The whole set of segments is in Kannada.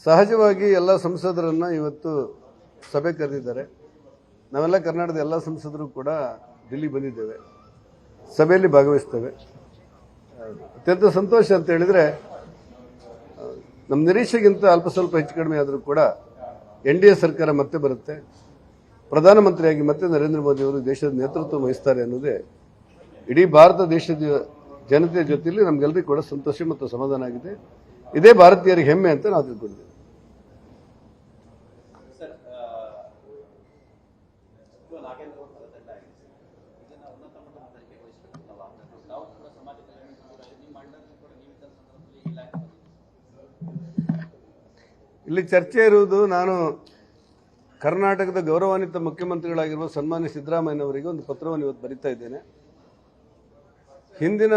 ಸಹಜವಾಗಿ ಎಲ್ಲ ಸಂಸದರನ್ನು ಇವತ್ತು ಸಭೆ ಕರೆದಿದ್ದಾರೆ. ನಾವೆಲ್ಲ ಕರ್ನಾಟಕದ ಎಲ್ಲ ಸಂಸದರು ಕೂಡ ದಿಲ್ಲಿ ಬಂದಿದ್ದೇವೆ, ಸಭೆಯಲ್ಲಿ ಭಾಗವಹಿಸ್ತೇವೆ. ಅತ್ಯಂತ ಸಂತೋಷ ಅಂತ ಹೇಳಿದರೆ, ನಮ್ಮ ನಿರೀಕ್ಷೆಗಿಂತ ಅಲ್ಪ ಸ್ವಲ್ಪ ಹೆಚ್ಚು ಕಡಿಮೆ ಆದರೂ ಕೂಡ NDA ಸರ್ಕಾರ ಮತ್ತೆ ಬರುತ್ತೆ, ಪ್ರಧಾನಮಂತ್ರಿಯಾಗಿ ಮತ್ತೆ ನರೇಂದ್ರ ಮೋದಿ ಅವರು ದೇಶದ ನೇತೃತ್ವ ವಹಿಸ್ತಾರೆ ಅನ್ನೋದೇ ಇಡೀ ಭಾರತ ದೇಶದ ಜನತೆಯ ಜೊತೆಯಲ್ಲಿ ನಮಗೆಲ್ಲರಿಗೂ ಕೂಡ ಸಂತೋಷ ಮತ್ತು ಸಮಾಧಾನ ಆಗಿದೆ. ಇದೇ ಭಾರತೀಯರಿಗೆ ಹೆಮ್ಮೆ ಅಂತ ನಾವು ತಿಳ್ಕೊಂಡಿದ್ದೇವೆ. ಇಲ್ಲಿ ಚರ್ಚೆ ಇರುವುದು, ನಾನು ಕರ್ನಾಟಕದ ಗೌರವಾನ್ವಿತ ಮುಖ್ಯಮಂತ್ರಿಗಳಾಗಿರುವ ಸನ್ಮಾನ್ಯ ಸಿದ್ದರಾಮಯ್ಯನವರಿಗೆ ಒಂದು ಪತ್ರವನ್ನು ಇವತ್ತು ಬರೀತಾ ಇದ್ದೇನೆ. ಹಿಂದಿನ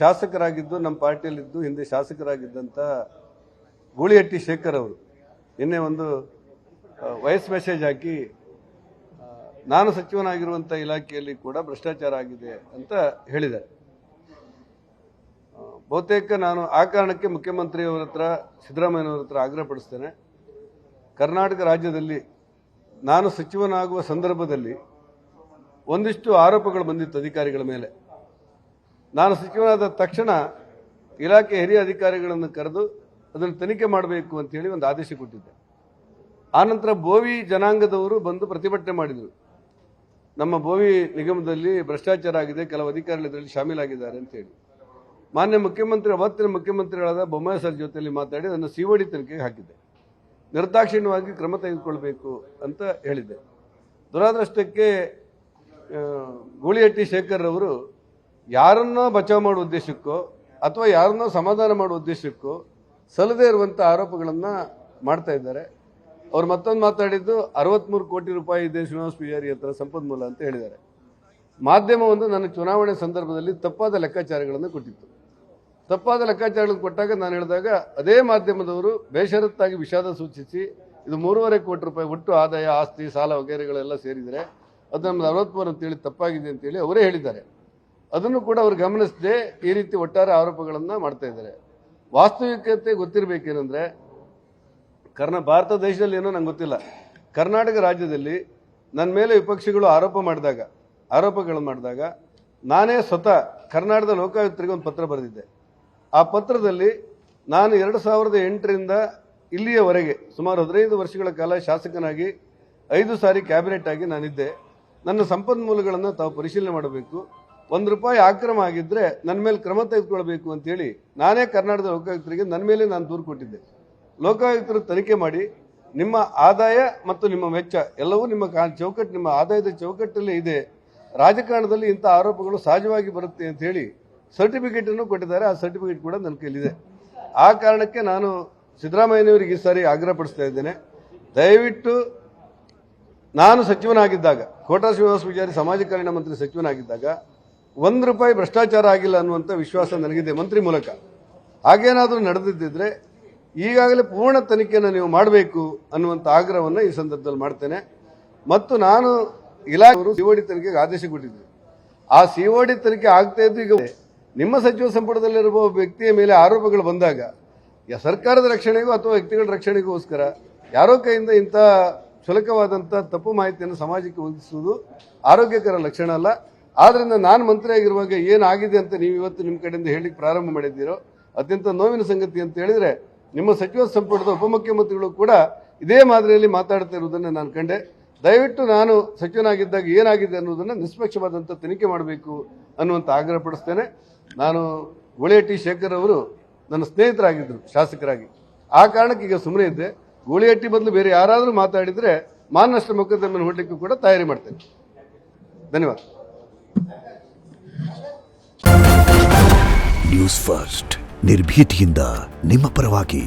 ಶಾಸಕರಾಗಿದ್ದು, ನಮ್ಮ ಪಾರ್ಟಿಯಲ್ಲಿದ್ದು ಹಿಂದೆ ಶಾಸಕರಾಗಿದ್ದಂಥ ಗೂಳಿಹಟ್ಟಿ ಶೇಖರ್ ಅವರು ನಿನ್ನೆ ಒಂದು ವಾಯ್ಸ್ ಮೆಸೇಜ್ ಹಾಕಿ, ನಾನು ಸಚಿವನಾಗಿರುವಂಥ ಇಲಾಖೆಯಲ್ಲಿ ಕೂಡ ಭ್ರಷ್ಟಾಚಾರ ಆಗಿದೆ ಅಂತ ಹೇಳಿದ್ದಾರೆ. ಬಹುತೇಕ ನಾನು ಆ ಕಾರಣಕ್ಕೆ ಮುಖ್ಯಮಂತ್ರಿಯವರ ಹತ್ರ, ಸಿದ್ದರಾಮಯ್ಯನವರ ಹತ್ರ ಆಗ್ರಹಪಡಿಸ್ತೇನೆ. ಕರ್ನಾಟಕ ರಾಜ್ಯದಲ್ಲಿ ನಾನು ಸಚಿವನಾಗುವ ಸಂದರ್ಭದಲ್ಲಿ ಒಂದಿಷ್ಟು ಆರೋಪಗಳು ಬಂದಿತ್ತು ಅಧಿಕಾರಿಗಳ ಮೇಲೆ. ನಾನು ಸಚಿವನಾದ ತಕ್ಷಣ ಇಲಾಖೆ ಹಿರಿಯ ಅಧಿಕಾರಿಗಳನ್ನು ಕರೆದು ಅದನ್ನು ತನಿಖೆ ಮಾಡಬೇಕು ಅಂತೇಳಿ ಒಂದು ಆದೇಶ ಕೊಟ್ಟಿದ್ದೆ. ಆನಂತರ ಬೋವಿ ಜನಾಂಗದವರು ಬಂದು ಪ್ರತಿಭಟನೆ ಮಾಡಿದರು. ನಮ್ಮ ಬೋವಿ ನಿಗಮದಲ್ಲಿ ಭ್ರಷ್ಟಾಚಾರ ಆಗಿದೆ, ಕೆಲವು ಅಧಿಕಾರಿಗಳು ಇದರಲ್ಲಿ ಶಾಮೀಲಾಗಿದ್ದಾರೆ ಅಂತೇಳಿ. ಮಾನ್ಯ ಮುಖ್ಯಮಂತ್ರಿ, ಅವತ್ತಿನ ಮುಖ್ಯಮಂತ್ರಿಗಳಾದ ಬೊಮ್ಮಾಯಿ ಸರ್ ಜೊತೆಯಲ್ಲಿ ಮಾತಾಡಿ ಅದನ್ನು COD ತನಿಖೆಗೆ ಹಾಕಿದ್ದೆ. ನಿರ್ದಾಕ್ಷಿಣ್ಯವಾಗಿ ಕ್ರಮ ತೆಗೆದುಕೊಳ್ಬೇಕು ಅಂತ ಹೇಳಿದ್ದೆ. ದುರಾದೃಷ್ಟಕ್ಕೆ ಗೂಳಿಹಟ್ಟಿ ಶೇಖರ್ ಅವರು ಯಾರನ್ನೋ ಬಚಾವ್ ಮಾಡುವ ಉದ್ದೇಶಕ್ಕೋ ಅಥವಾ ಯಾರನ್ನೋ ಸಮಾಧಾನ ಮಾಡುವ ಉದ್ದೇಶಕ್ಕೋ ಸಲ್ಲದೇ ಇರುವಂಥ ಆರೋಪಗಳನ್ನು ಮಾಡ್ತಾ ಇದ್ದಾರೆ. ಅವ್ರು ಮತ್ತೊಂದು ಮಾತಾಡಿದ್ದು 63 ಕೋಟಿ ರೂಪಾಯಿ ಇದೆ ಶ್ರೀನಿವಾಸ್ ಪೂಜಾರಿ ಹತ್ರ ಸಂಪನ್ಮೂಲ ಅಂತ ಹೇಳಿದ್ದಾರೆ. ಮಾಧ್ಯಮವೊಂದು ನನ್ನ ಚುನಾವಣೆ ಸಂದರ್ಭದಲ್ಲಿ ತಪ್ಪಾದ ಲೆಕ್ಕಾಚಾರಗಳನ್ನು ಕೊಟ್ಟಿತ್ತು. ತಪ್ಪಾದ ಲೆಕ್ಕಾಚಾರಗಳನ್ನು ಕೊಟ್ಟಾಗ ನಾನು ಹೇಳಿದಾಗ ಅದೇ ಮಾಧ್ಯಮದವರು ಬೇಷರತ್ತಾಗಿ ವಿಷಾದ ಸೂಚಿಸಿ, ಇದು 3.5 ಕೋಟಿ ರೂಪಾಯಿ ಒಟ್ಟು ಆದಾಯ, ಆಸ್ತಿ, ಸಾಲ ವಗೈರೆಗಳೆಲ್ಲ ಸೇರಿದರೆ ಅದು ನಮ್ಮದು 63 ಅಂತೇಳಿ ತಪ್ಪಾಗಿದೆ ಅಂತೇಳಿ ಅವರೇ ಹೇಳಿದ್ದಾರೆ. ಅದನ್ನು ಕೂಡ ಅವರು ಗಮನಿಸದೆ ಈ ರೀತಿ ಒಟ್ಟಾರೆ ಆರೋಪಗಳನ್ನು ಮಾಡ್ತಾ ಇದ್ದಾರೆ. ವಾಸ್ತವಿಕತೆ ಗೊತ್ತಿರಬೇಕೇನೆಂದರೆ, ಭಾರತ ದೇಶದಲ್ಲಿ ಏನೋ ನಂಗೆ ಗೊತ್ತಿಲ್ಲ, ಕರ್ನಾಟಕ ರಾಜ್ಯದಲ್ಲಿ ನನ್ನ ಮೇಲೆ ವಿಪಕ್ಷಗಳು ಆರೋಪಗಳು ಮಾಡಿದಾಗ ನಾನೇ ಸ್ವತಃ ಕರ್ನಾಟಕದ ಲೋಕಾಯುಕ್ತರಿಗೆ ಒಂದು ಪತ್ರ ಬರೆದಿದ್ದೆ. ಆ ಪತ್ರದಲ್ಲಿ ನಾನು 2008ರಿಂದ ಇಲ್ಲಿಯವರೆಗೆ ಸುಮಾರು 15 ವರ್ಷಗಳ ಕಾಲ ಶಾಸಕನಾಗಿ 5 ಸಾರಿ ಕ್ಯಾಬಿನೆಟ್ ಆಗಿ ನಾನಿದ್ದೆ. ನನ್ನ ಸಂಪನ್ಮೂಲಗಳನ್ನು ತಾವು ಪರಿಶೀಲನೆ ಮಾಡಬೇಕು, ₹1 ಆಕ್ರಮ ಆಗಿದ್ದರೆ ನನ್ನ ಮೇಲೆ ಕ್ರಮ ತೆಗೆದುಕೊಳ್ಬೇಕು ಅಂತೇಳಿ ನಾನೇ ಕರ್ನಾಟಕದ ಲೋಕಾಯುಕ್ತರಿಗೆ ನನ್ನ ಮೇಲೆ ನಾನು ದೂರು ಕೊಟ್ಟಿದ್ದೆ. ಲೋಕಾಯುಕ್ತರು ತನಿಖೆ ಮಾಡಿ ನಿಮ್ಮ ಆದಾಯ ಮತ್ತು ನಿಮ್ಮ ವೆಚ್ಚ ಎಲ್ಲವೂ ನಿಮ್ಮ ಚೌಕಟ್ಟು, ನಿಮ್ಮ ಆದಾಯದ ಚೌಕಟ್ಟಲ್ಲೇ ಇದೆ, ರಾಜಕಾರಣದಲ್ಲಿ ಇಂಥ ಆರೋಪಗಳು ಸಹಜವಾಗಿ ಬರುತ್ತೆ ಅಂತ ಹೇಳಿ ಸರ್ಟಿಫಿಕೇಟನ್ನು ಕೊಟ್ಟಿದ್ದಾರೆ. ಆ ಸರ್ಟಿಫಿಕೇಟ್ ಕೂಡ ನನ್ನ ಕೈಲಿದೆ. ಆ ಕಾರಣಕ್ಕೆ ನಾನು ಸಿದ್ದರಾಮಯ್ಯನವರಿಗೆ ಈ ಸಾರಿ ಆಗ್ರಹಪಡಿಸ್ತಾ ಇದ್ದೇನೆ, ದಯವಿಟ್ಟು ನಾನು ಸಚಿವನಾಗಿದ್ದಾಗ, ಕೋಟಾ ಶ್ರೀನಿವಾಸ ಪೂಜಾರಿ ಸಮಾಜ ಕಲ್ಯಾಣ ಮಂತ್ರಿ ಸಚಿವನಾಗಿದ್ದಾಗ ₹1 ಭ್ರಷ್ಟಾಚಾರ ಆಗಿಲ್ಲ ಅನ್ನುವಂಥ ವಿಶ್ವಾಸ ನನಗಿದೆ ಮಂತ್ರಿ ಮೂಲಕ. ಹಾಗೇನಾದರೂ ನಡೆದಿದ್ದರೆ ಈಗಾಗಲೇ ಪೂರ್ಣ ತನಿಖೆಯನ್ನು ನೀವು ಮಾಡಬೇಕು ಅನ್ನುವಂಥ ಆಗ್ರಹವನ್ನು ಈ ಸಂದರ್ಭದಲ್ಲಿ ಮಾಡ್ತೇನೆ. ಮತ್ತು ನಾನು ಇಲಾಖೆಯವರು COD ತನಿಖೆಗೆ ಆದೇಶ ಕೊಟ್ಟಿದ್ದರು. ಆ COD ತನಿಖೆ ಆಗ್ತಾ ಇದ್ದು ಈಗ ನಿಮ್ಮ ಸಚಿವ ಸಂಪುಟದಲ್ಲಿರುವ ವ್ಯಕ್ತಿಯ ಮೇಲೆ ಆರೋಪಗಳು ಬಂದಾಗ ಸರ್ಕಾರದ ರಕ್ಷಣೆಗೂ ಅಥವಾ ವ್ಯಕ್ತಿಗಳ ರಕ್ಷಣೆಗೋಸ್ಕರ ಯಾರೋ ಕೈಯಿಂದ ಇಂಥ ಕ್ಷುಲಕವಾದಂಥ ತಪ್ಪು ಮಾಹಿತಿಯನ್ನು ಸಮಾಜಕ್ಕೆ ಒದಗಿಸುವುದು ಆರೋಗ್ಯಕರ ಲಕ್ಷಣ ಅಲ್ಲ. ಆದ್ರಿಂದ ನಾನು ಮಂತ್ರಿಯಾಗಿರುವಾಗ ಏನಾಗಿದೆ ಅಂತ ನೀವು ಇವತ್ತು ನಿಮ್ಮ ಕಡೆಯಿಂದ ಹೇಳಿಕ್ಕೆ ಪ್ರಾರಂಭ ಮಾಡಿದ್ದೀರೋ ಅತ್ಯಂತ ನೋವಿನ ಸಂಗತಿ ಅಂತ ಹೇಳಿದ್ರೆ, ನಿಮ್ಮ ಸಚಿವ ಸಂಪುಟದ ಉಪಮುಖ್ಯಮಂತ್ರಿಗಳು ಕೂಡ ಇದೇ ಮಾದರಿಯಲ್ಲಿ ಮಾತಾಡ್ತಾ ಇರುವುದನ್ನು ನಾನು ಕಂಡೆ. ದಯವಿಟ್ಟು ನಾನು ಸಚಿವನಾಗಿದ್ದಾಗ ಏನಾಗಿದೆ ಅನ್ನೋದನ್ನು ನಿಷ್ಪಕ್ಷವಾದಂಥ ತನಿಖೆ ಮಾಡಬೇಕು ಅನ್ನುವಂಥ ಆಗ್ರಹ ಪಡಿಸ್ತೇನೆ. ನಾನು ಗೂಳಿಹಟ್ಟಿ ಶೇಖರ್ ಅವರು ನನ್ನ ಸ್ನೇಹಿತರಾಗಿದ್ದರು ಶಾಸಕರಾಗಿ, ಆ ಕಾರಣಕ್ಕೆ ಈಗ ಸುಮ್ಮನೆ ಇದ್ದೆ. ಗೂಳಿಹಟ್ಟಿ ಬದಲು ಬೇರೆ ಯಾರಾದರೂ ಮಾತಾಡಿದರೆ ಮಾನನಷ್ಟ ಮೊಕದ್ದಮೆಯನ್ನು ಹೂಡಲಿಕ್ಕೂ ಕೂಡ ತಯಾರಿ ಮಾಡ್ತೇನೆ. ಧನ್ಯವಾದ. ನ್ಯೂಸ್ ಫಸ್ಟ್, ನಿರ್ಭೀತಿಯಿಂದ ನಿಮ್ಮ ಪರವಾಗಿ.